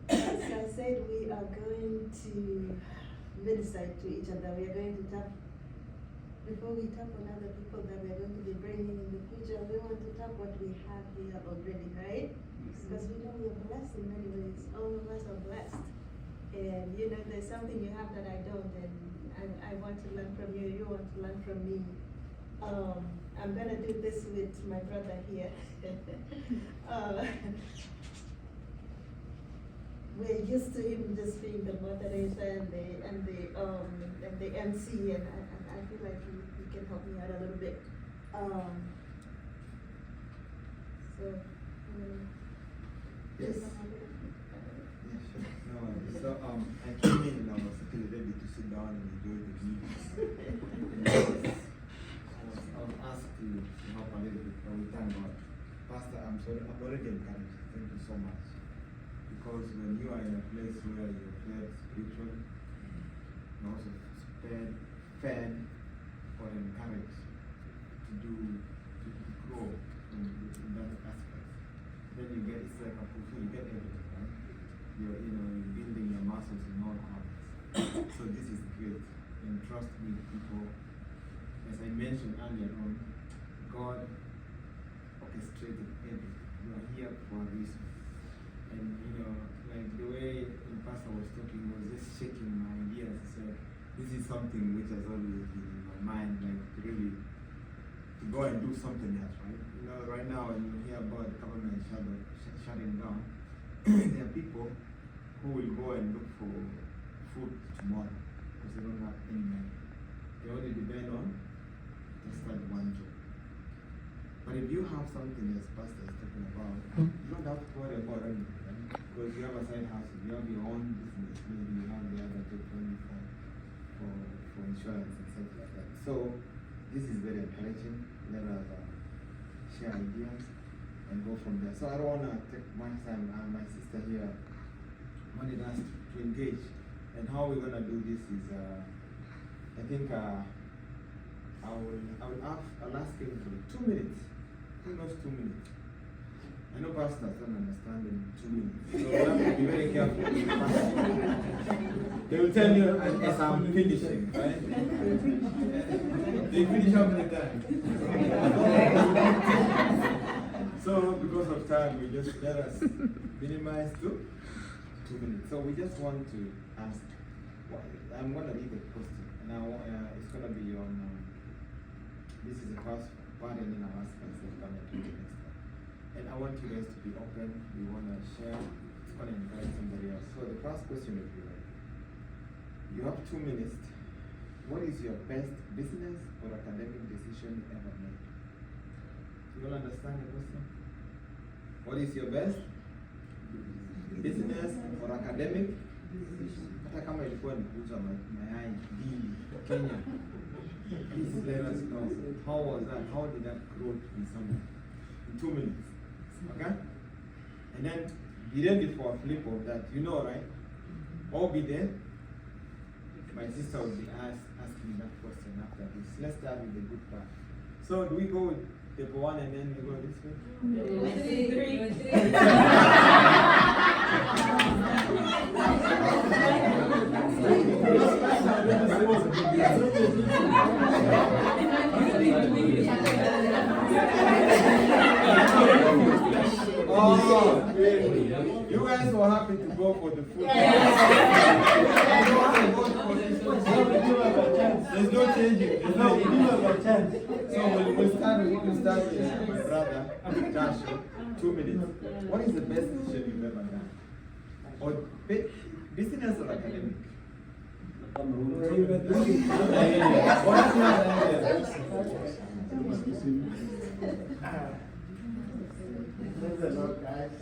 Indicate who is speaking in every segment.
Speaker 1: As I said, we are going to minister to each other. We are going to tap, before we tap on other people that we are going to be bringing in the future, we want to tap what we have here already, right? Because we know we are blessed in many ways. All of us are blessed. And you know, there's something you have that I don't, and I want to learn from you, you want to learn from me. I'm gonna do this with my brother here. We're used to him just being the moderator and the MC, and I feel like he can help me out a little bit.
Speaker 2: Yes. Yeah, sure. No worries. So I came in and I was actually ready to sit down and enjoy the meeting. I was asked to help a little bit, but we thank God. Pastor, I'm already encouraged. Thank you so much. Because when you are in a place where you're fed spiritually, you're also fed or encouraged to grow in that aspect. Then you get, it's like a fulfill, you get everything, right? You're building your muscles in all corners. So this is great. And trust me, people, as I mentioned earlier on, God orchestrated everything. You are here for a reason. And like the way the pastor was talking, was just shaking my ideas. He said, this is something which has always been in my mind, like really to go and do something else, right? Right now when you hear about the government shutting down, there are people who will go and look for food tomorrow because they don't have any money. They only depend on just that one job. But if you have something as pastor is talking about, you don't have to worry about anything, right? Because you have a side hustle, you have your own business, maybe you have the other job only for insurance and stuff like that. So this is very encouraging. Let us share ideas and go from there. So I don't want to take much time. My sister here wanted us to engage. And how we're going to do this is, I think I'll ask him for 2 minutes. Who knows 2 minutes? I know pastors don't understand in 2 minutes. So we have to be very careful. They will tell you as I'm finishing, right? They finish how many times? So because of time, we just let us minimize to 2 minutes. So we just want to ask, I'm going to read the question. Now it's going to be on, this is the first part, and then I'll ask myself coming to the next one. And I want you guys to be open. We want to share. It's going to invite somebody else. So the first question would be, you have 2 minutes. What is your best business or academic decision you ever made? You all understand the question? What is your best business or academic decision? Hata kama ilikuwa ni kuuza mayai dili Kenya. Please let us know. How was that? How did that grow in someone? In 2 minutes. Okay? And then be ready for a flip of that. You know, right? All be there. My sister will be asking that question after this. Let's start with the good part. So do we go with paper one and then we go this way? Oh, you guys were happy to go for the food. There's no changing. There's no chance. So we'll start with my brother, Joshua. 2 minutes. What is the best decision you've ever done? Or business or academic?
Speaker 3: Praise the Lord, guys.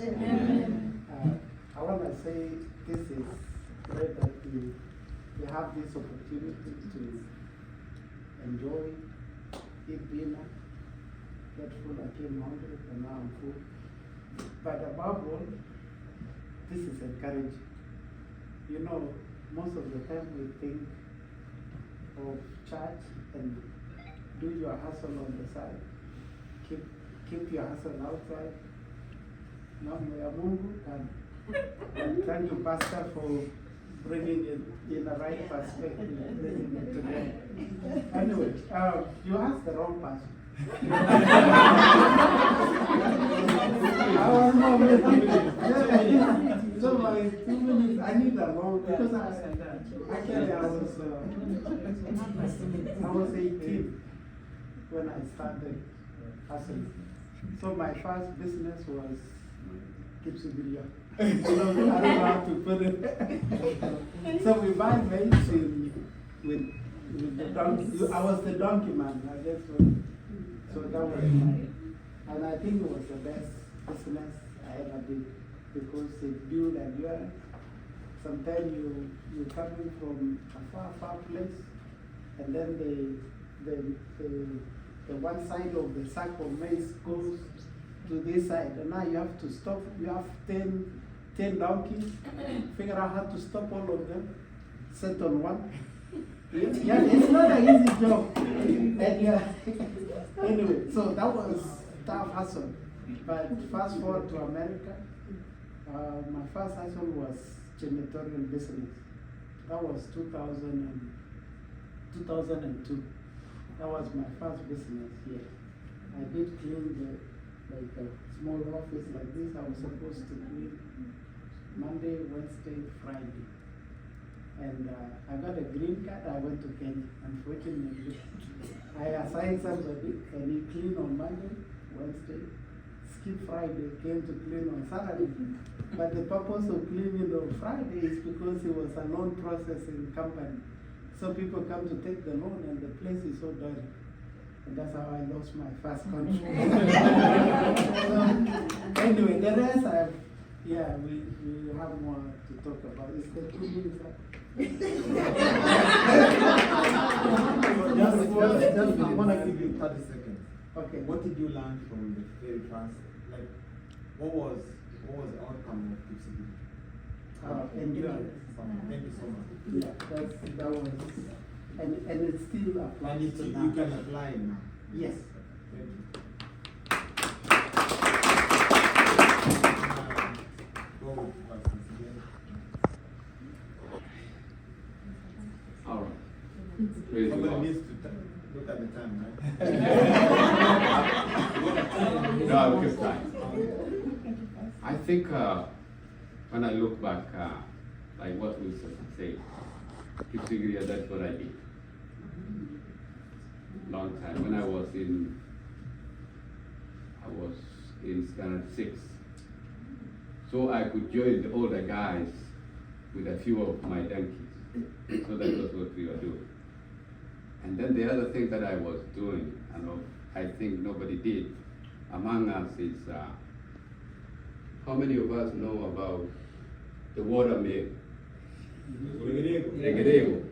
Speaker 3: I want to say this is great that you have this opportunity to enjoy, eat dinner, get food. I came hungry and now I'm full. But above all, this is encouraging. You know, most of the time we think of church and do your hustle on the side. Keep keep your hustle outside. Mambo ya Mungu, and thank you, Pastor, for bringing it in the right perspective, bringing it together. Anyway, you asked the wrong person. So my 2 minutes, I need a long, because actually I was 18 when I started hustling. So my first business was Gypsy Video. I don't know how to put it. So we buy maize with the donkey. I was the donkey man, I guess. So that was my, and I think it was the best business I ever did because it built endurance. Sometimes you're coming from a far place, and then the one side of the sack of maize goes to this side, and now you have to stop. You have 10 donkeys, figure out how to stop all of them, set on one. Yeah, it's not an easy job. And anyway, so that was tough hustle. But fast forward to America, my first hustle was janitorial business. That was 2002. That was my first business here. I did clean like a small office like this. I was supposed to clean Monday, Wednesday, Friday. And I got a green card. I went to Kenya. Unfortunately, I assigned somebody and he cleaned on Monday, Wednesday, skip Friday, came to clean on Saturday. But the purpose of cleaning on Friday is because it was a loan processing company. So people come to take the loan and the place is so dirty. And that's how I lost my first contract. So, anyway, the rest we have more to talk about. Is there 2 minutes up?
Speaker 2: I want to give you 30 seconds.
Speaker 3: Okay.
Speaker 2: What did you learn from the very first, like, what was the outcome of Gypsy?
Speaker 3: Endurance.
Speaker 2: Thank you so much.
Speaker 3: Yeah, that was, and it still applies
Speaker 2: And
Speaker 3: to
Speaker 2: you
Speaker 3: now.
Speaker 2: can apply it now.
Speaker 3: Yes.
Speaker 2: Thank you. Go with questions again.
Speaker 4: All right. Praise the
Speaker 2: Somebody
Speaker 4: Lord.
Speaker 2: needs to look at the time, right?
Speaker 4: No, I will keep time. I think when I look back, like what Wilson said, keep figuring that's what I did. Long time. When I was in standard 6. So I could join the older guys with a few of my donkeys. So that was what we were doing. And then the other thing that I was doing, and I think nobody did among us, is how many of us know about the water mill? Regerego.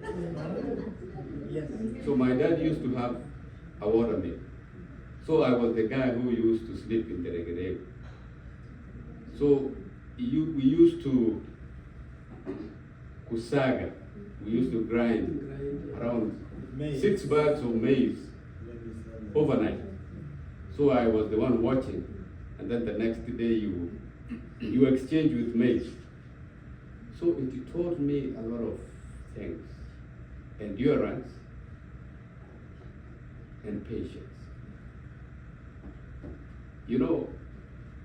Speaker 3: Yes.
Speaker 4: So my dad used to have a water mill. So I was the guy who used to sleep in the Regerego. So we used to kusaga. We used to grind around 6 bags of maize overnight. So I was the one watching, and then the next day you exchange with maize. So it taught me a lot of things: endurance and patience. You know,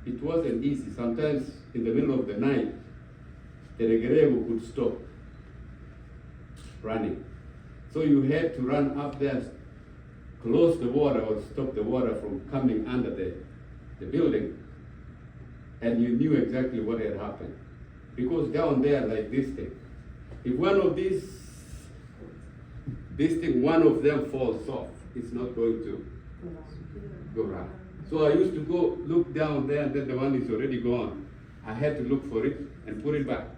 Speaker 4: it wasn't easy. Sometimes in the middle of the night, the Regerego could stop running. So you had to run up there, close the water or stop the water from coming under the building, and you knew exactly what had happened. Because down there, like this thing, if one of one of them falls off, it's not going to go right. So I used to go look down there, and then the one is already gone. I had to look for it and put it back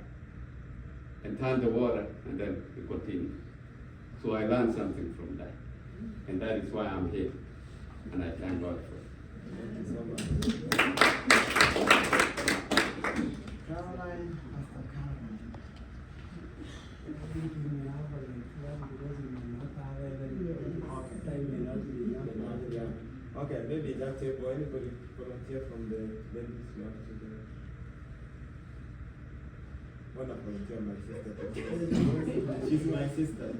Speaker 4: and turn the water, and then we continue. So I learned something from that. And that is why I'm here. And I thank God for it.
Speaker 2: Caroline, Pastor Caroline. Okay, maybe that table. Anybody volunteer from the ladies we have together? Wanna volunteer my sister? She's my sister.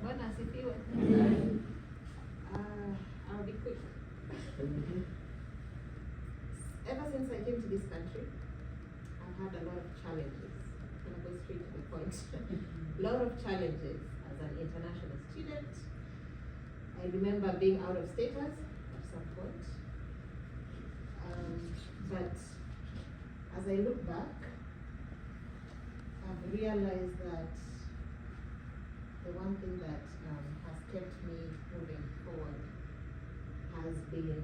Speaker 5: Bwana asifiwe. I'll be quick. Ever since I came to this country, I've had a lot of challenges. I'm gonna go straight to the point. A lot of challenges as an international student. I remember being out of status at some point. But as I look back, I've realized that the one thing that has kept me moving forward has been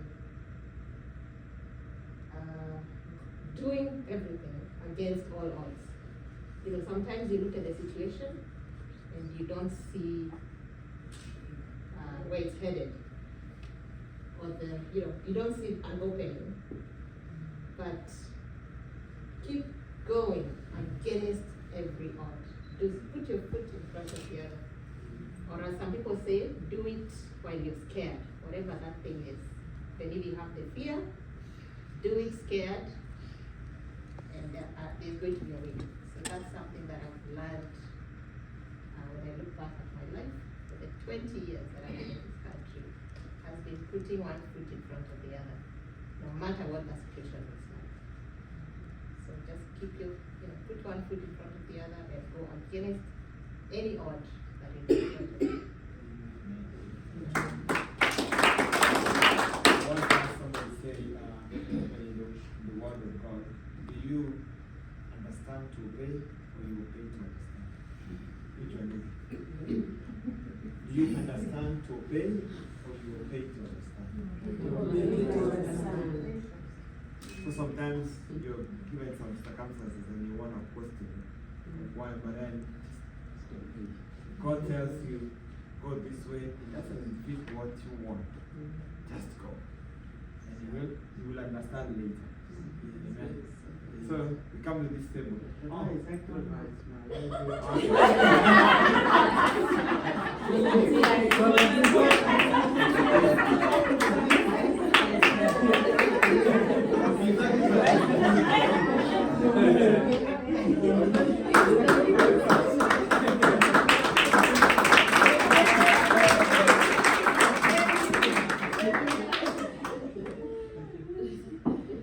Speaker 5: doing everything against all odds. You know, sometimes you look at the situation and you don't see where it's headed, or you don't see an opening, but keep going against every odd. Just put your foot in front of the other. Or as some people say, do it while you're scared, whatever that thing is. Then if you have the fear, do it scared, and there's going to be a way. So that's something that I've learned when I look back at my life for the 20 years that I've been in this country, has been putting one foot in front of the other, no matter what the situation looks like. So just keep put one foot in front of the other and go against any odds that is in front of you.
Speaker 2: One time somebody say, the word of God, do you understand to obey or you obey to understand? Which one is it? Do you understand to obey or you obey to understand? So sometimes you're given some circumstances and you want to question why, but then God tells you, go this way, it doesn't fit what you want. Just go. And you will understand later. Amen. So we come to this table.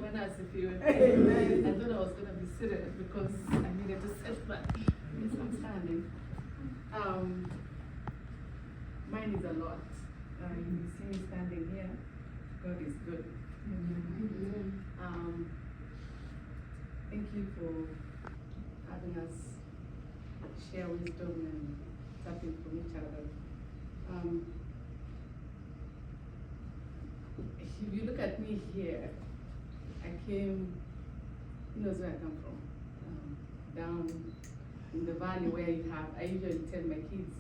Speaker 6: When I was a few, I thought I was going to be seated because I needed to sit back. Yes, I'm standing. Mine is a lot. You see me standing here. God is good. Thank you for having us share wisdom and tapping from each other. If you look at me here, I came, who knows where I come from? Down in the valley where I usually tell my kids,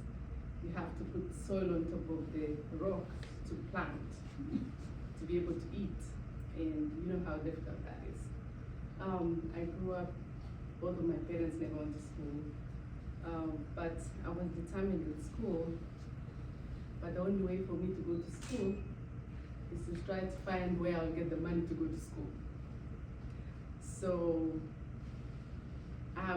Speaker 6: you have to put soil on top of the rock to plant, to be able to eat. And you know how difficult that is. I grew up, both of my parents never went to school, but I was determined with school, but the only way for me to go to school is to try to find where I'll get the money to go to school. So I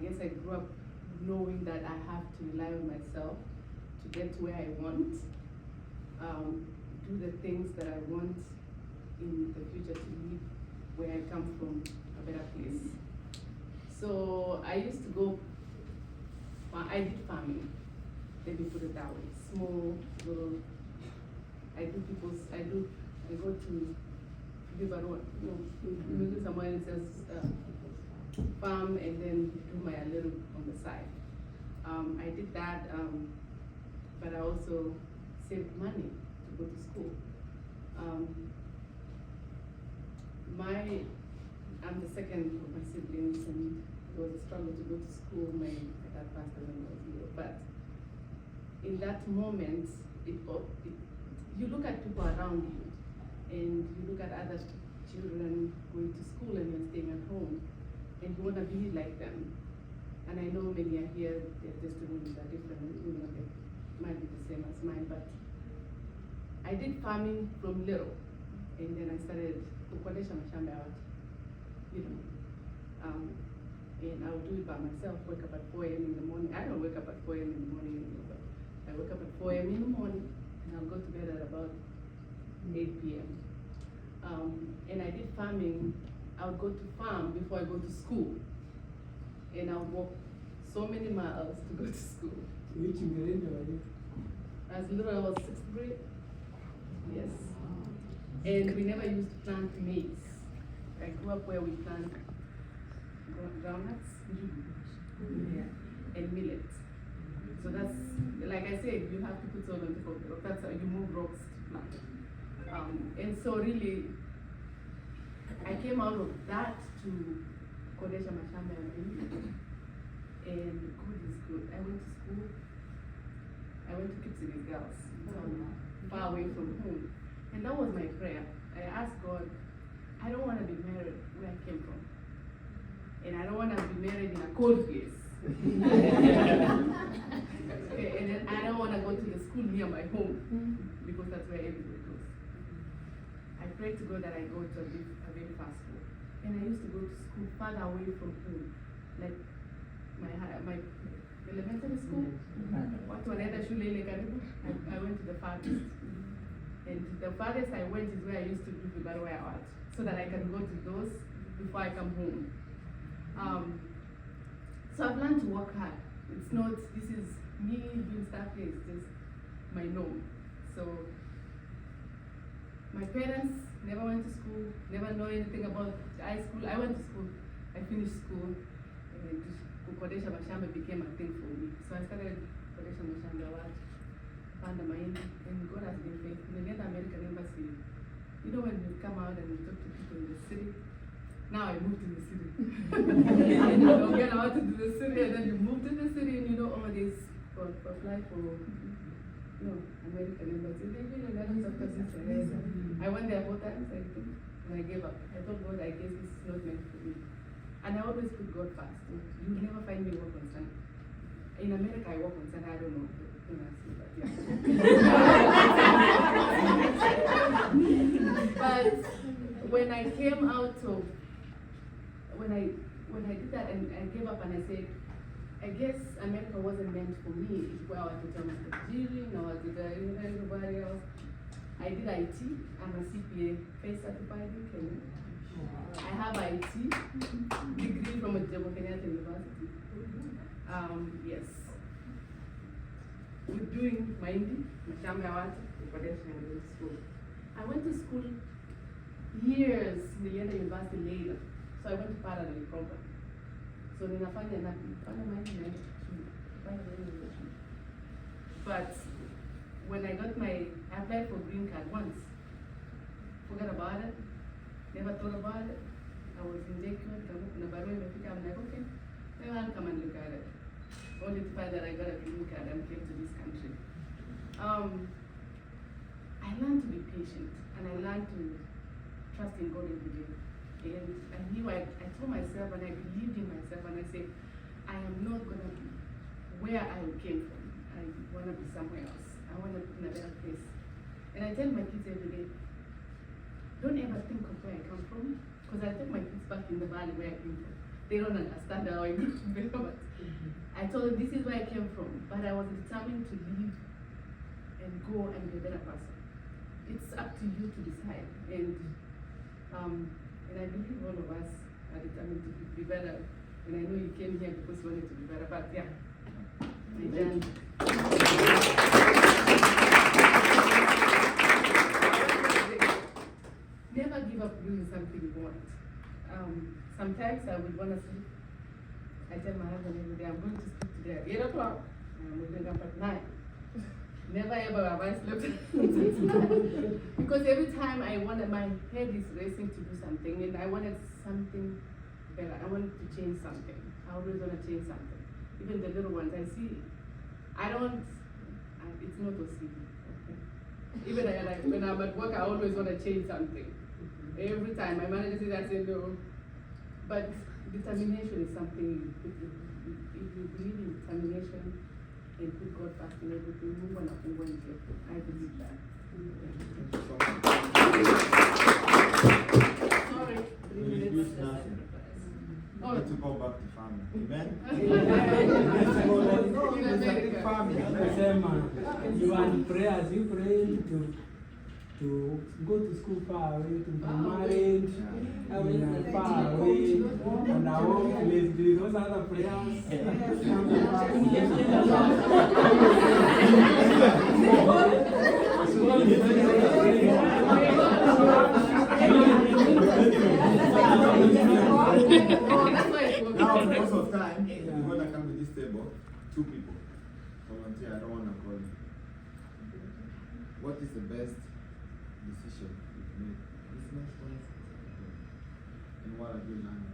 Speaker 6: guess I grew up knowing that I have to rely on myself to get to where I want, do the things that I want in the future to live where I come from, a better place. So I used to go, I did farming, let me put it that way, small, little, I go to Vivarone, maybe someone says farm and then do my little on the side. I did that, but I also saved money to go to school. I'm the second of my siblings, and it was a struggle to go to school. My dad passed away when I was little, but in that moment, you look at people around you, and you look at other children going to school and you're staying at home, and you want to be like them. And I know many are here, their testimonies are different, might be the same as mine, but I did farming from little, and then I started kukodesha mashamba ya watu, you know, and I'll do it by myself, wake up at 4 a.m. in the morning. I don't wake up at 4 a.m. in the morning anymore, but I wake up at 4 a.m. in the morning, and I'll go to bed at about 8 p.m. And I did farming. I would go to farm before I go to school, and I would walk so many miles to go to school.
Speaker 7: Which grade are you?
Speaker 6: As little as I was 6th grade, yes. And we never used to plant maize. I grew up where we plant groundnuts, and millet. So that's, like I said, you have to put soil on top of the rock. That's how you move rocks to plant. And so really, I came out of that to Kodesha Mashamba and God is good. I went to school. I went to Kipsigis Girls, far away from home. And that was my prayer. I asked God, I don't want to be married where I came from. And I don't want to be married in a cold place. Okay, and then I don't want to go to the school near my home, because that's where everybody goes. I prayed to God that I go to a very fast school. And I used to go to school farther away from home, like my elementary school. Watu wanaenda shule ile karibu. I went to the farthest. And the farthest I went is where I used to do vibarua ya watu, so that I can go to those before I come home. So I've learned to work hard. It's not, this is me doing stuff here, it's just my norm. So my parents never went to school, never know anything about high school. I went to school, I finished school, and Kodesha Mashamba became a thing for me. So I started Kodesha Mashamba Watu, found the mind, and God has been faithful. In the American Embassy, you know, when you come out and you talk to people in the city, now I moved to the city. And you don't get out into the city, and then you move to the city, and you know all this, apply for, you know, American Embassy. They really let us after this. I went there 4 times, I think, and I gave up. I told God, I guess this is not meant for me. And I always put God first. You'll never find me work on Sunday. In America, I work on Sunday, I don't know. But when I came out of, when I did that and I gave up and I said, I guess America wasn't meant for me. Well, I could tell my Nigerian or everybody else. I did IT. I'm a CPA, face certified in Kenya. I have IT degree from a Jomo Kenyatta University. Yes. We're doing Mahindi, Mashamba ya Watu, Kodesha, and went to school. I went to school years nilienda university later. So I went to parallel program. So ninafanya na Mahindi naenda shule. But when I got I applied for green card once. Forgot about it. Never thought about it. I was in JQ, na barua imefika, I'm like, okay, maybe I'll come and look at it. Only to find that I got a green card and came to this country. I learned to be patient, and I learned to trust in God every day. And I knew, I told myself, and I believed in myself, and I said, I am not gonna be where I came from. I wanna be somewhere else. I wanna be in a better place. And I tell my kids every day, don't ever think of where I come from, because I take my kids back in the valley where I came from. They don't understand how I got to there, but I told them this is where I came from, but I was determined to leave and go and be a better person. It's up to you to decide, and I believe all of us are determined to be better. And I know you came here because you wanted to be better, but yeah, my journey. Never give up doing something you want. Sometimes I would want to sleep. I tell my husband every day, I'm going to sleep today at 8 o'clock, and I'm waking up at 9. Never ever have I slept because every time my head is racing to do something, and I wanted something better. I wanted to change something. I always want to change something. Even the little ones, I see, it's not OCD. Okay? Even when I'm at work, I always want to change something. Every time my manager says, I say no. But determination is something, if you believe in determination, and put God first in everything. Mungu anafungua njia. I believe that. Sorry, 3
Speaker 2: We
Speaker 6: minutes.
Speaker 2: lose nothing.
Speaker 6: Oh.
Speaker 2: Need to go back to family. Amen?
Speaker 6: In America.
Speaker 2: Family.
Speaker 7: Sema, you are in prayers, you pray to go to school far away, to be married, far away, and our own place, do those other prayers.
Speaker 6: Oh, that's why it's working.
Speaker 2: Now, most of the time, we're gonna come to this table, 2 people. Volunteer, I don't wanna call you. What is the best decision you've made? Business wise? And what have you learned?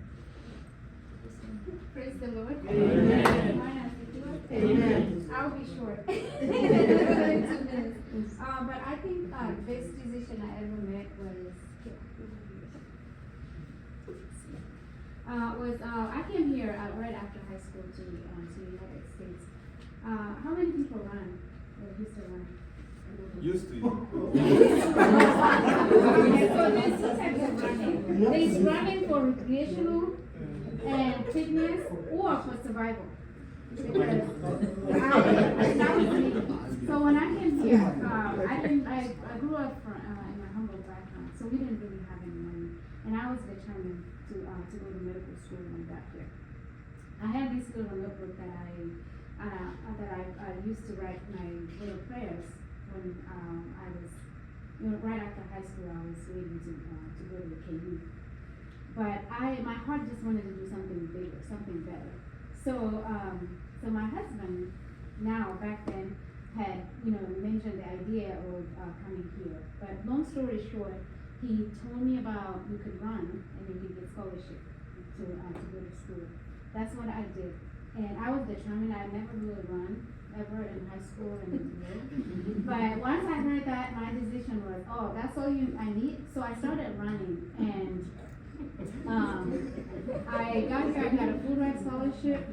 Speaker 8: Praise the Lord.
Speaker 6: Amen.
Speaker 8: Amen. I'll be short. 2 minutes. But I think best decision I ever made was I came here right after high school to the United States. How many people run or used to run?
Speaker 2: Used to you.
Speaker 8: Okay, so there's 2 types of running. There's running for recreational and fitness or for survival. Because that was me. So when I came here, I grew up in a humble background, so we didn't really have any money, and I was determined to go to medical school when I got here. I had this little notebook that I used to write my little prayers when I was, right after high school. I was waiting to go to the KU. But my heart just wanted to do something bigger, something better. So my husband, now back then, had mentioned the idea of coming here. But long story short, he told me about you could run and you could get scholarship to go to school. That's what I did, and I was determined. I never really run ever in high school and but once I heard that, my decision was, oh, that's all I need. So I started running, and I got here. I got a full ride scholarship,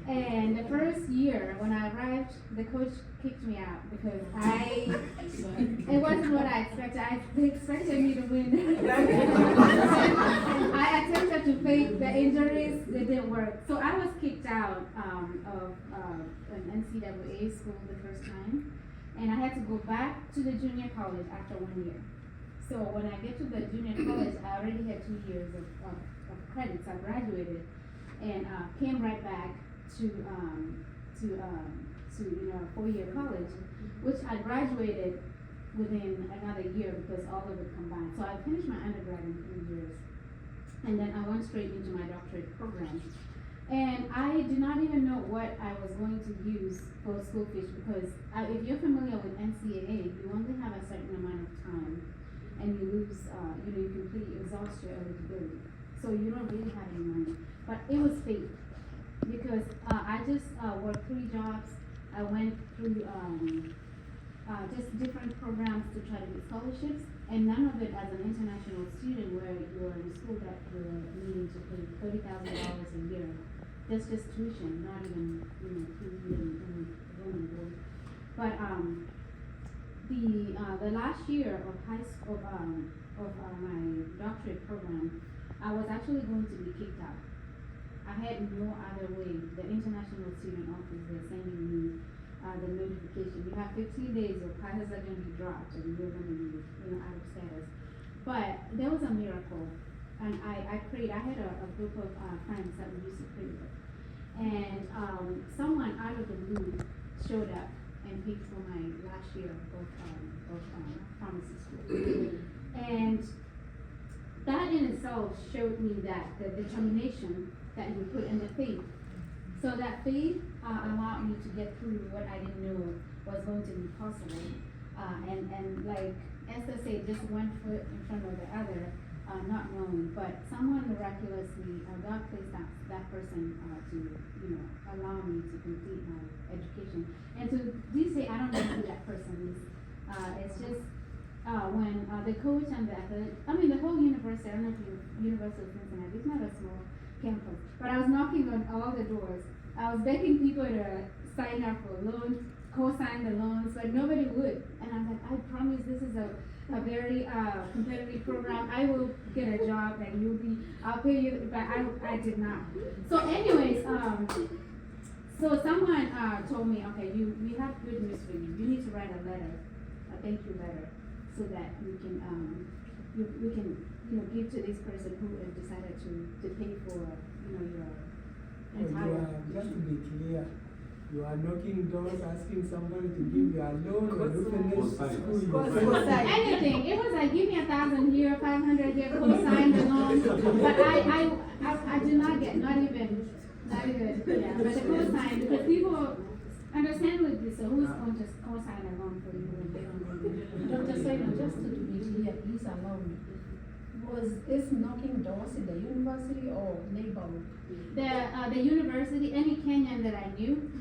Speaker 8: and the first year when I arrived, the coach kicked me out because it wasn't what I expected. They expected me to win. I attempted to fake the injuries, they didn't work. So I was kicked out of an NCAA school the first time, and I had to go back to the junior college after 1 year. So when I get to the junior college, I already had 2 years of credits. I graduated and came right back to 4-year college, which I graduated within another year because all of it combined. So I finished my undergrad in 3 years, and then I went straight into my doctorate program. And I did not even know what I was going to use for school fees because if you're familiar with NCAA, you only have a certain amount of time, and you lose, you completely exhaust your eligibility. So you don't really have any money. But it was fate because I just worked 3 jobs. I went through just different programs to try to get scholarships, and none of it as an international student where you're in a school that you're needing to pay $30,000 a year. That's just tuition, not even food and room and board. But the last year of high school of my doctorate program, I was actually going to be kicked out. I had no other way. The international student office, they're sending me the notification. You have 15 days, your classes are going to be dropped, and you're going to be out of status. But there was a miracle, and I prayed. I had a group of friends that we used to pray with, and someone out of the blue showed up and paid for my last year of pharmacy school. And that in itself showed me that the determination that you put in the faith. So that faith allowed me to get through what I didn't know was going to be possible. And like Esther said, just one foot in front of the other, not knowing. But someone miraculously, God placed that person to allow me to complete my education. And to this day, I don't know who that person is. It's just when the coach and the whole university, I don't know if University of Cincinnati, it's not a small campus, but I was knocking on all the doors. I was begging people to sign up for loans, co-sign the loans, but nobody would. And I'm like, I promise this is a very competitive program. I will get a job and I'll pay you, but I did not. So anyways, so someone told me, okay, we have good news for you. You need to write a letter, a thank you letter, so that we can give to this person who has decided to pay for your entire.
Speaker 7: Just to be clear, you are knocking doors, asking somebody to give you a loan, and you finish school.
Speaker 8: Anything. It was like, give me 1,000 here, 500 here, co-sign the loan. But I did not get, not even, yeah. But the co-sign, because people, understandably, so who's going to co-sign a loan for you when they don't know you?
Speaker 9: Dr. Saino, just to be clear, please allow me. Was this knocking doors in the university or neighborhood?
Speaker 8: The university, any Kenyan that I knew,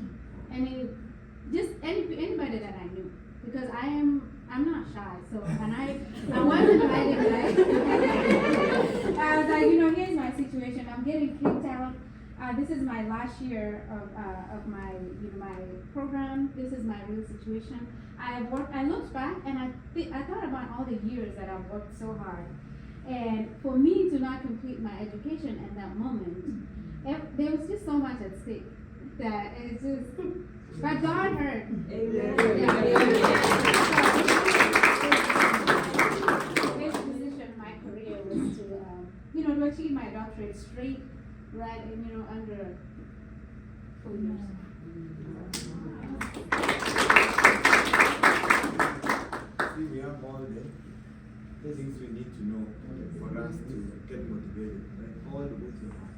Speaker 8: anybody that I knew, because I'm not shy, so and I wasn't hiding, right? I was like, here's my situation. I'm getting kicked out. This is my last year of my my program. This is my real situation. I looked back and I thought about all the years that I've worked so hard, and for me to not complete my education at that moment, there was just so much at stake that it's just. But God heard. Amen. This decision, my career was to achieve my doctorate straight, right, and under 4 years.
Speaker 2: See, we have all the things we need to know for us to get motivated, right? All the ways you have.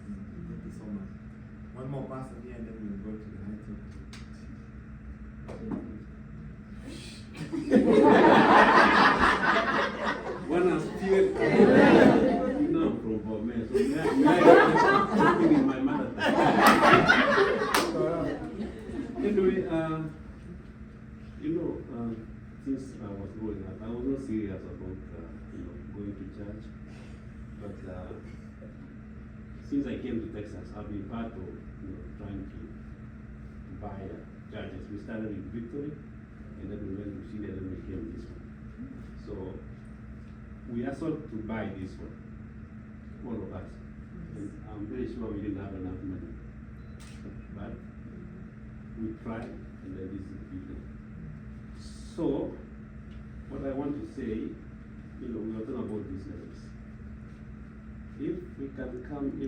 Speaker 2: Thank you so much. One more person here and then we'll go to the high table.
Speaker 4: When I'm still, from Burma, so I in my mother. Anyway, since I was growing up, I was not serious about going to church, but since I came to Texas, I've been part of trying to buy churches. We started in Victory, and then we went to Chile, and then we came this one. So we asked to buy this one, all of us. And I'm very sure we didn't have enough money, but we tried, and then this is the vision. So what I want to say, we are talking about businesses. If we can come, I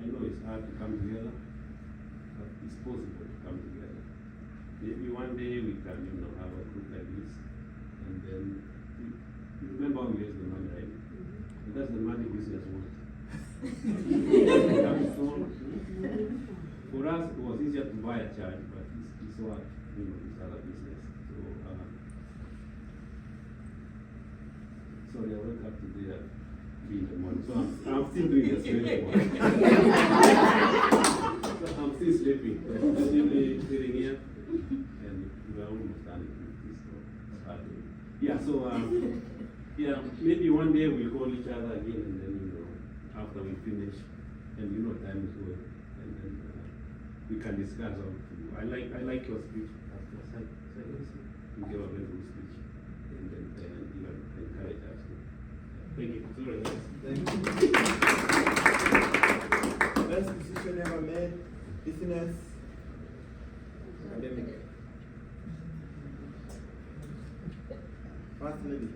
Speaker 4: know it's hard to come together, but it's possible to come together. Maybe one day we can, have a group like this, and then you remember we raised the money, right? And that's the money business works. For us, it was easier to buy a church, but it's hard, it's other business. So, sorry, I woke up today at 3 in the morning, so I'm still doing the same work. So I'm still sleeping. I'm still sitting here, and we're almost done with this. So, maybe one day we'll call each other again, and then after we finish, and time is going, and then we can discuss how to. I like your speech, Pastor. You gave a very good speech, and then you encourage us. Thank you. Sorry.
Speaker 2: Thank you. Best decision ever made, business, academic. First lady,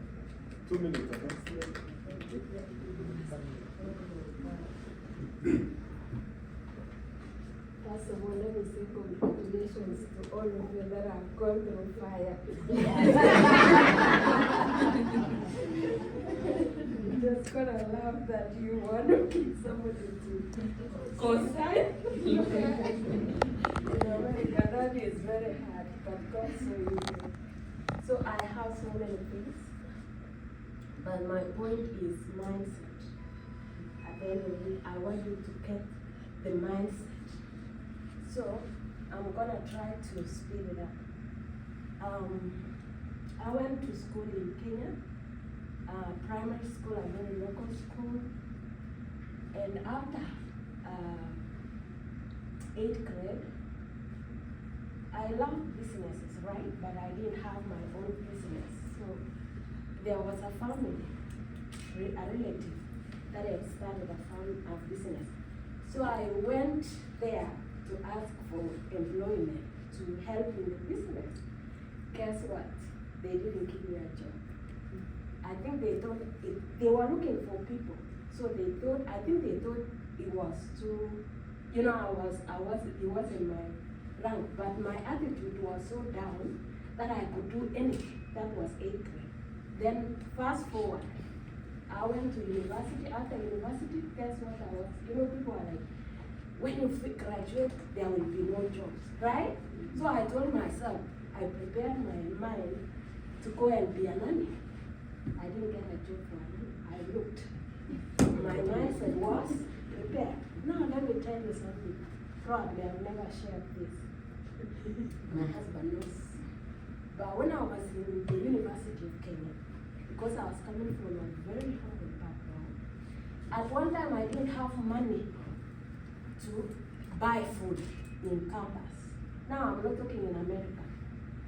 Speaker 2: 2 minutes, okay?
Speaker 10: First of all, let me say congratulations to all of you that have gone through fire. Just gonna love that you want somebody to co-sign. In America, that is very hard, but God so easy. So I have so many things, but my point is mindset. At the end of it, I want you to get the mindset. So I'm gonna try to speed it up. I went to school in Kenya, primary school, a very local school, and after 8th grade, I love businesses, right? But I didn't have my own business. So there was a family, a relative, that had started a business. So I went there to ask for employment to help in the business. Guess what? They didn't give me a job. I think they thought they were looking for people. So I think they thought it was too, it wasn't my rank, but my attitude was so down that I could do anything. That was 8th grade. Then fast forward, I went to university. After university, guess what I was? People are like, when you graduate, there will be no jobs, right? So I told myself, I prepared my mind to go and be a nanny. I didn't get a job for a nanny. I looked. My mindset was prepared. Now let me tell you something. Probably I've never shared this. My husband knows. But when I was in the University of Kenya, because I was coming from a very humble background, at one time I didn't have money to buy food in campus. Now I'm not talking in America.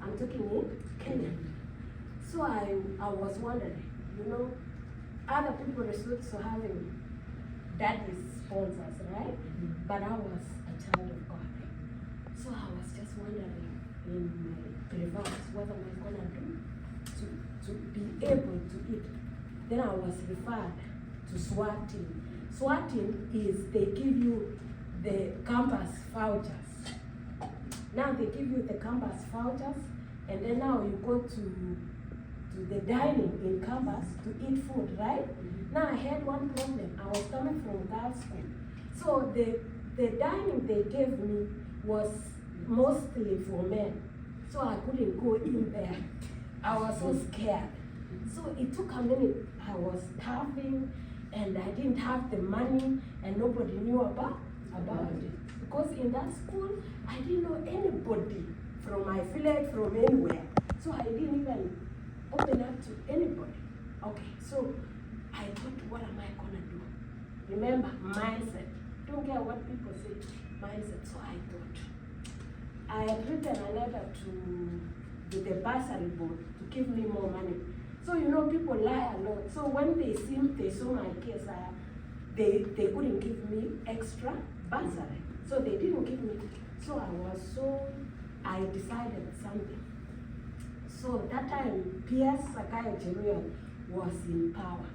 Speaker 10: I'm talking in Kenya. So I was wondering, other people resort to having daddy's sponsors, right? But I was a child of God. So I was just wondering in my reverse, what am I gonna do to be able to eat? Then I was referred to SWAT team. SWAT team is, they give you the campus vouchers. Now they give you the campus vouchers, and then now you go to the dining in campus to eat food, right? Now I had one problem. I was coming from girls' school. So the dining they gave me was mostly for men. So I couldn't go in there. I was so scared. So it took a minute. I was starving and I didn't have the money and nobody knew about it. Because in that school, I didn't know anybody from my village, from anywhere. So I didn't even open up to anybody. Okay, so I thought, what am I gonna do? Remember, mindset. Don't care what people say, mindset. So I thought, I had written a letter to the bursary board to give me more money. So people lie a lot. So when they saw my case, they couldn't give me extra bursary. So they didn't give me. So I decided something. So that time, P.S. Sakaya was in power.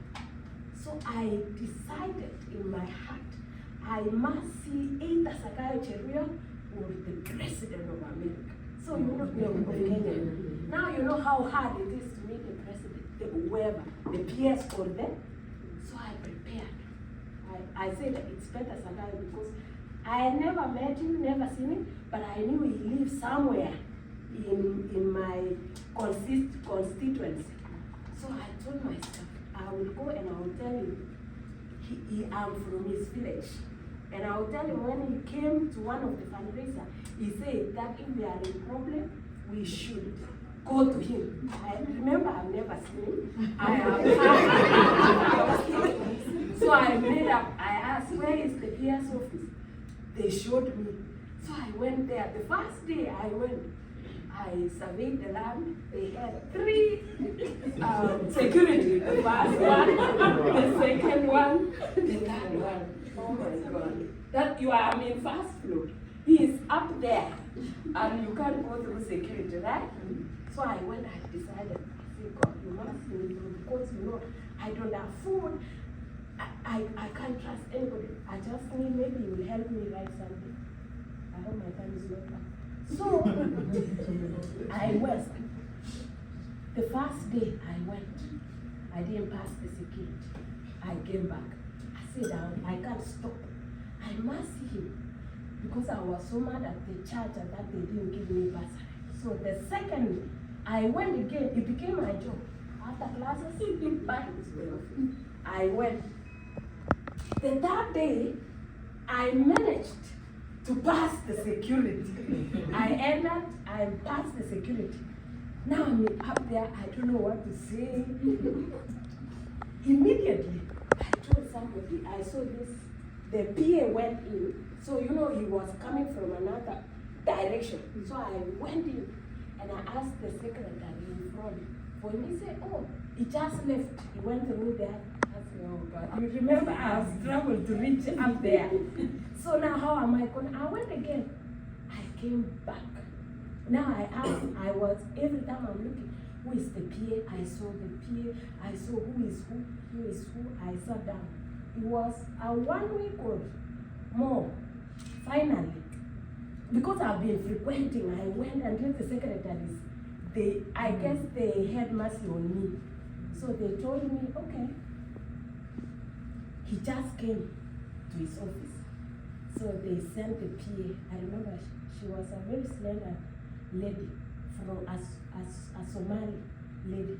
Speaker 10: So I decided in my heart, I must see either Sakaya Cheruiyot or the President of America. So of Kenya. Now you know how hard it is to meet the President, whoever, the PS or them. So I prepared. I said that it's better Sakaya because I had never met him, never seen him, but I knew he lived somewhere in my constituency. So I told myself, I will go and I will tell him I'm from his village. And I will tell him when he came to one of the fundraisers, he said that if we are in problem, we should go to him. I remember I've never seen him. I have So I made up, I asked, where is the PS office? They showed me. So I went there. The first day I went, I surveyed the land. They had 3 security. The first one, the second one, the third one. Oh my God. That first floor. He is up there and you can't go through security, right? So I went, I decided, I said, God, you must see me through because I don't have food. I can't trust anybody. I just need maybe you will help me write something. I hope my time is not up. So I went. The first day I went, I didn't pass the security. I came back. I said, I can't stop. I must see him. Because I was so mad at the church and that they didn't give me bursary. So the second I went again, it became my job. After classes, back to school. I went. The third day, I managed to pass the security. I passed the security. Now I'm up there, I don't know what to say. Immediately, I told somebody, I saw this, the PA went in. So he was coming from another direction. So I went in and I asked the secretary in front. When he said, oh, he just left. He went through there. I said, oh God, you remember I was struggled to reach up there. So now how am I going? I went again. I came back. Now I asked, every time I'm looking, who is the PA? I saw the PA. I saw who is who. I sat down. It was a 1 week or more. Finally, because I've been frequenting, I went and told the secretaries. I guess they had mercy on me. So they told me, okay. He just came to his office. So they sent the PA. I remember she was a very slender lady from a Somali lady.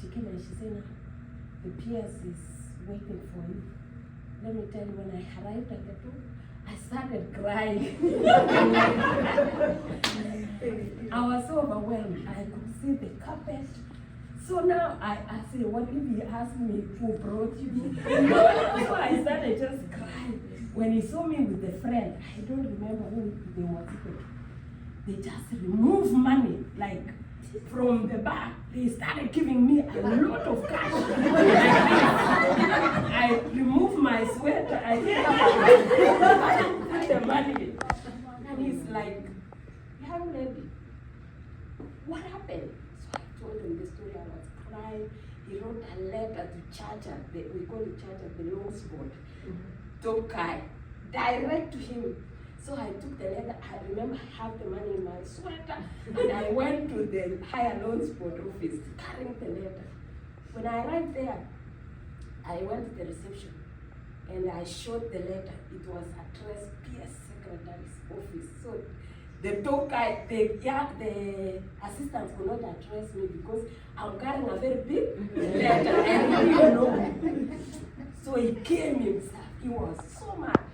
Speaker 10: She came and she said, the PS is waiting for you. Let me tell you, when I arrived at the door, I started crying. I was so overwhelmed. I could see the carpet. So now I said, what if he asked me who brought you? So I started just crying. When he saw me with a friend, I don't remember who they were with. They just removed money, like from the back. They started giving me a lot of cash. I removed my sweater, I put the money. And he's like, young lady, what happened? So I told him the story. I was crying. He wrote a letter to Charter, we call it Charter, the loans board, Tokai, direct to him. So I took the letter. I remember I have the money in my sweater, and I went to the higher loans board office carrying the letter. When I arrived there, I went to the reception and I showed the letter. It was addressed PS Secretary's office. So the Tokai, the assistants could not address me because I'm carrying a very big letter and he didn't know. So he came himself. He was so mad.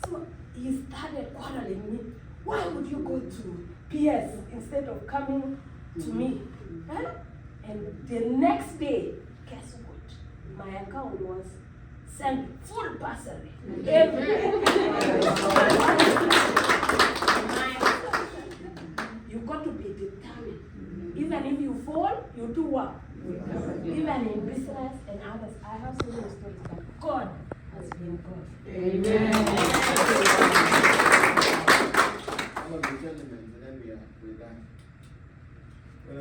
Speaker 10: So he started quarreling me. Why would you go to PS instead of coming to me? Huh? And the next day, guess what? My account was sent full bursary. You got to be determined. Even if you fall, you do what? Even in business and others. I have so many stories that God has been good.
Speaker 2: Amen. All of the gentlemen, and then we're done. We're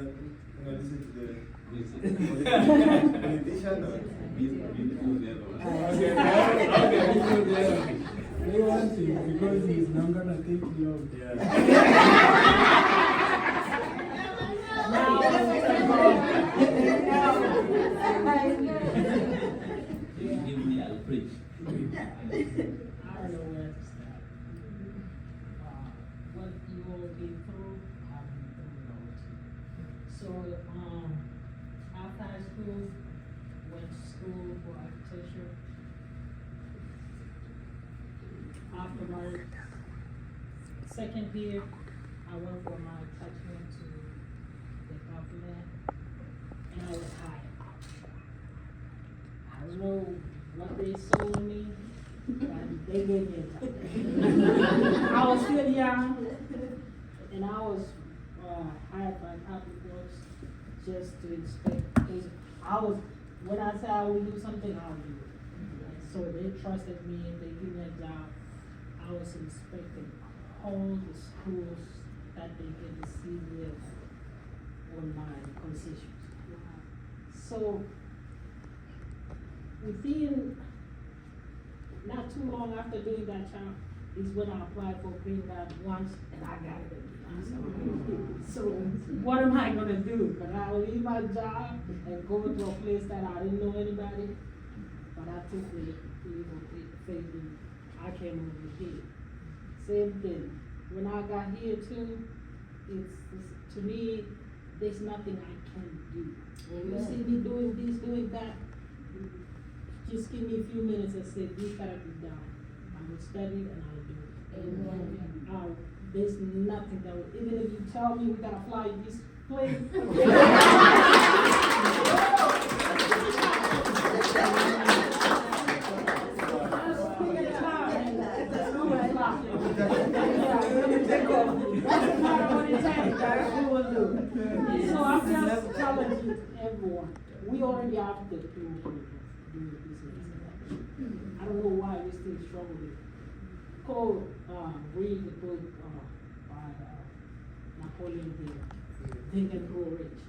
Speaker 2: gonna listen to the politician or
Speaker 7: They want to because he's not gonna take you out.
Speaker 11: Give me a preach.
Speaker 12: I don't know where to start. What you all been through, I've been through it all too. So, after high school, went to school for architecture. After my second year, I went for my attachment to the government, and I was hired. I don't know what they sold me, but they gave me a job. I was still young, and I was hired by public works just to inspect. Because when I say I will do something, I'll do it. And so they trusted me and they gave me a job. I was inspecting all the schools that they get to see with on my concessions. So within not too long after doing that job is when I applied for green card once and I got it again. So what am I gonna do? But I'll leave my job and go to a place that I didn't know anybody. But I took the faith and I came over here. Same thing. When I got here too, it's to me, there's nothing I can do. You see me doing this, doing that. Just give me a few minutes and say, this gotta be done. I will study and I'll do it. Amen. There's nothing that will, even if you tell me we gotta fly this plane. challenge everyone. We already have the tools to do the business. I don't know why we still struggle with it. Go read the book by Napoleon Hill, Think and Grow Rich.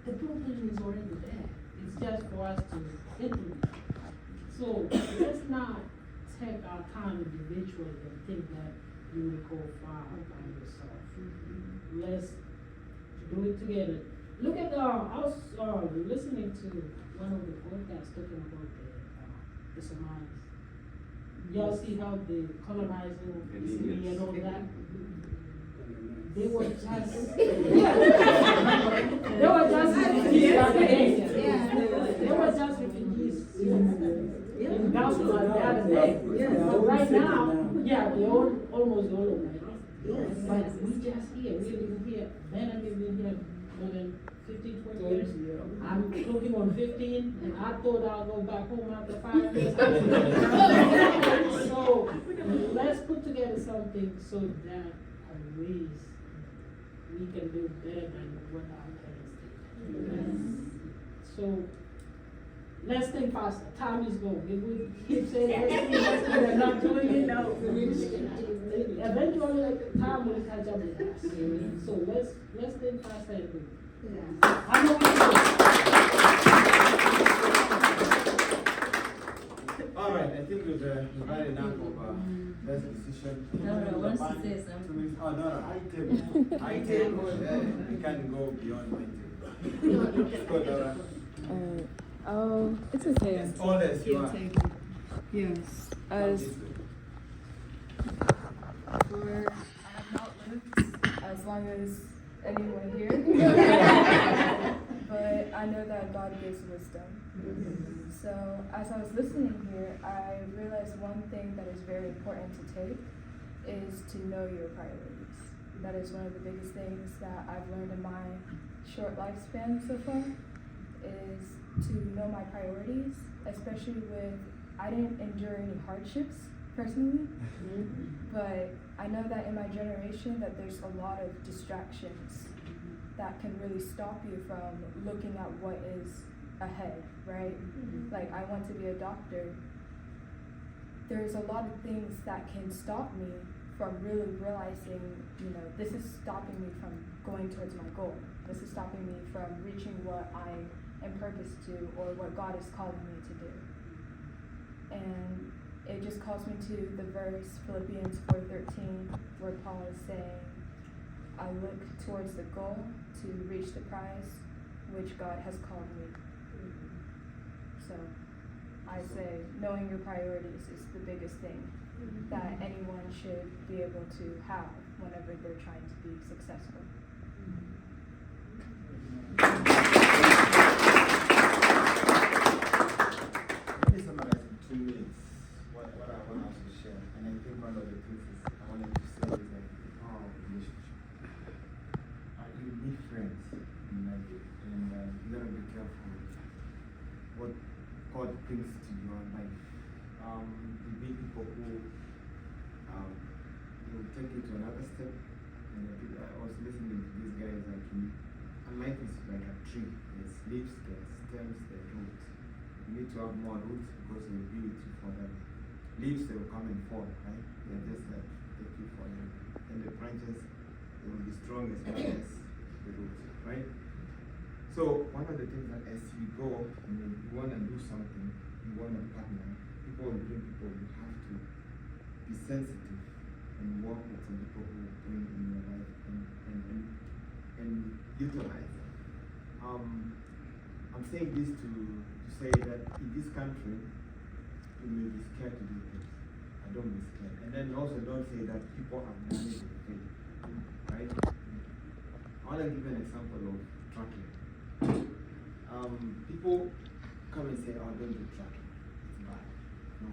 Speaker 12: The blueprint is already there. It's just for us to implement. So let's not take our time individually and think that you will go far by yourself. Let's do it together. Look at I was listening to one of the podcasts talking about the Somalis. Y'all see how the colonizing Sicily and all that? They were just they were just refugees. They were just refugees in Gaza the other day. But right now, yeah, they almost all of them. But we just here, we live here. Ben and we've been here more than 15, 20 years. I'm looking on 15, and I thought I'll go back home after 5 years. So let's put together something so that at least we can do better than what our parents did. So let's think faster. Time is going. If we keep saying we're not doing it, no. Eventually, time will catch up with us. So let's think faster and do it. I know we
Speaker 2: do. All right, I think we've had enough of this decision.
Speaker 13: No, wants to say something.
Speaker 2: Oh, no, I table. We can't go beyond my table. Let's go, Dora.
Speaker 14: Oh, it's okay.
Speaker 2: As old as you are.
Speaker 14: Yes.
Speaker 15: I have not lived as long as anyone here, but I know that God gives wisdom. So as I was listening here, I realized one thing that is very important to take is to know your priorities. That is one of the biggest things that I've learned in my short lifespan so far, is to know my priorities, especially with, I didn't endure any hardships personally, but I know that in my generation that there's a lot of distractions that can really stop you from looking at what is ahead, right? Like, I want to be a doctor. There's a lot of things that can stop me from really realizing, this is stopping me from going towards my goal. This is stopping me from reaching what I am purposed to, or what God is calling me to do. And it just calls me to the verse, Philippians 4:13, where Paul is saying, I look towards the goal to reach the prize which God has called me. So I say knowing your priorities is the biggest thing that anyone should be able to have whenever they're trying to be successful.
Speaker 2: Let me summarize in 2 minutes what I want us to share. And I think one of the things I wanted to say is like the power of relationship. You need friends in life, and you gotta be careful what God brings to your life. You meet people who will take you to another step. And I was listening to these guys like, life is like a tree. There's leaves, there's stems, there's roots. You need to have more roots because they will be with you forever. Leaves, they will come and fall, right? They're just like take you forever. And the branches, they will be strong as well as the roots, right? So one of the things that as you go, you want to do something, you want to partner, people will bring people, you have to be sensitive and work with some people who are going in your life and utilize them. I'm saying this to say that in this country, you may be scared to do things. Don't be scared. And then also don't say that people have managed to fail, right? I want to give you an example of tracking. People come and say, oh, don't do tracking. It's bad. No.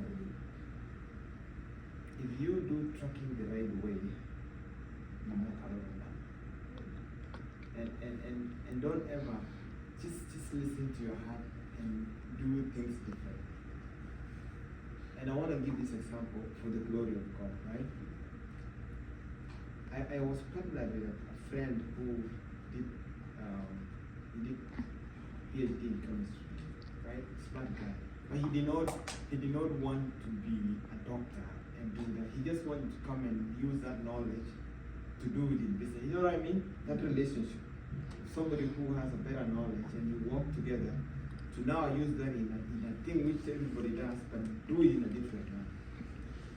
Speaker 2: If you do tracking the right way, you make a lot of money. And don't ever just listen to your heart and do things different. And I want to give this example for the glory of God, right? I was partnered with a friend who did He did PhD in chemistry, right? Smart guy. But he did not want to be a doctor and do that. He just wanted to come and use that knowledge to do it in business. You know what I mean? That relationship. Somebody who has a better knowledge and you work together to now use that in a thing which everybody does, but do it in a different way.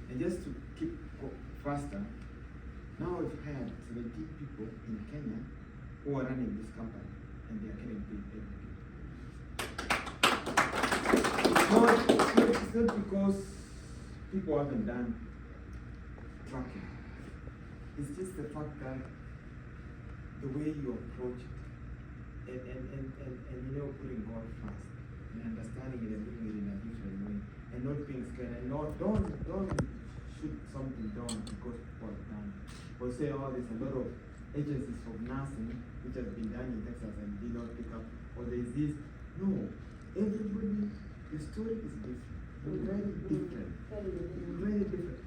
Speaker 2: And just to keep faster, now we've had 17 people in Kenya who are running this company and they are getting paid every day. It's not because people haven't done tracking. It's just the fact that the way you approach it and you know, putting God first and understanding it and doing it in a different way and not being scared and don't shoot something down because people have done it. Or say, oh, there's a lot of agencies of nursing which has been done in Texas and did not pick up, or there's this. No, everybody, the story is different. Very different. Very different.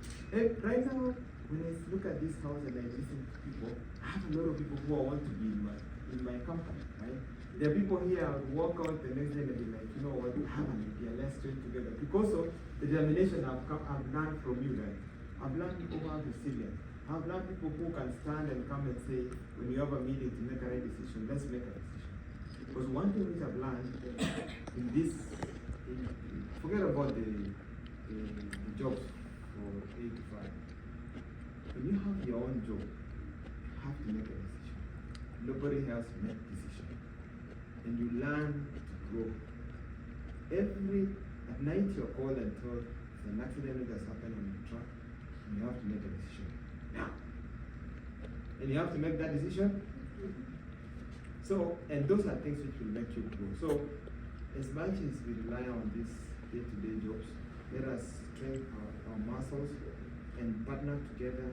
Speaker 2: Right now, when I look at this house and I listen to people, I have a lot of people who want to be in my company, right? There are people here who walk out the next day and be like, you know what, I have an idea, let's join together. Because of the determination I've learned from you guys. I've learned people who are resilient. I've learned people who can stand and come and say, when you have a meeting to make a right decision, let's make a decision. Because one thing which I've learned in this, forget about the jobs for 8 to 5. When you have your own job, you have to make a decision. Nobody else makes decision. And you learn to grow. At night you're called and told there's an accident that has happened on the truck, and you have to make a decision. Now. And you have to make that decision. So, and those are things which will make you grow. So, as much as we rely on these day-to-day jobs, let us strengthen our muscles and partner together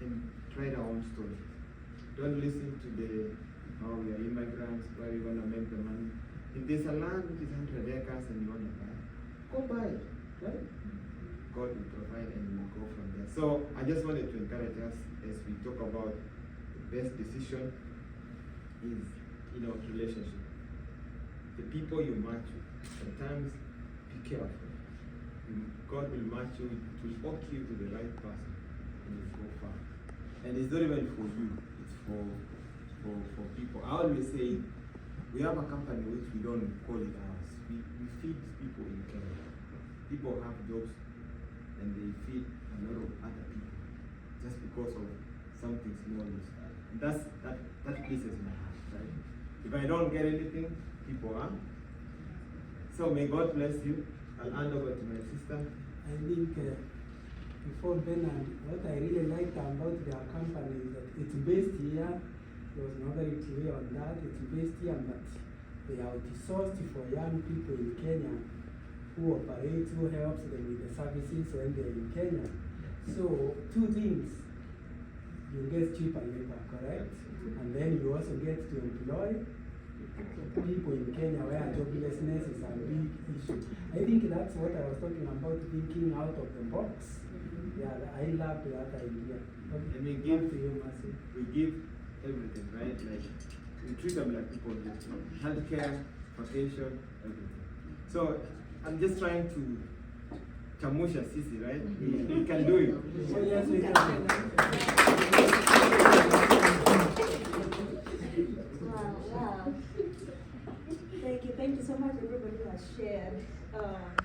Speaker 2: and try our own story. Don't listen to how we are immigrants, why we want to make the money. If there's a land which is 100 acres and you want to buy, go buy it, right? God will provide and we will go from there. So I just wanted to encourage us as we talk about the best decision is, relationship. The people you match with, sometimes be careful. God will match you, it will walk you to the right person and you'll go far. And it's not even for you, it's for people. I always say, we have a company which we don't call it ours. We feed people in Kenya. People have jobs and they feed a lot of other people just because of something small. And that pleases my heart, right? If I don't get anything, people are. So may God bless you. I'll hand over to my sister.
Speaker 7: I think before Bernard, what I really liked about their company is that it's based here. There was not very clear on that. It's based here, but they are outsourced for young people in Kenya who operate, who helps them with the services when they're in Kenya. So, two things. You get cheaper labor, correct? And then you also get to employ people in Kenya where joblessness is a big issue. I think that's what I was talking about, thinking out of the box. Yeah, I love that idea.
Speaker 2: And we give everything, right? Like, we treat them like people do. Healthcare, vacation, everything. So, I'm just trying to chamusha sisi, right? We can do it.
Speaker 7: Oh, yes, we can.
Speaker 1: Wow. Thank you so much, everybody who has shared.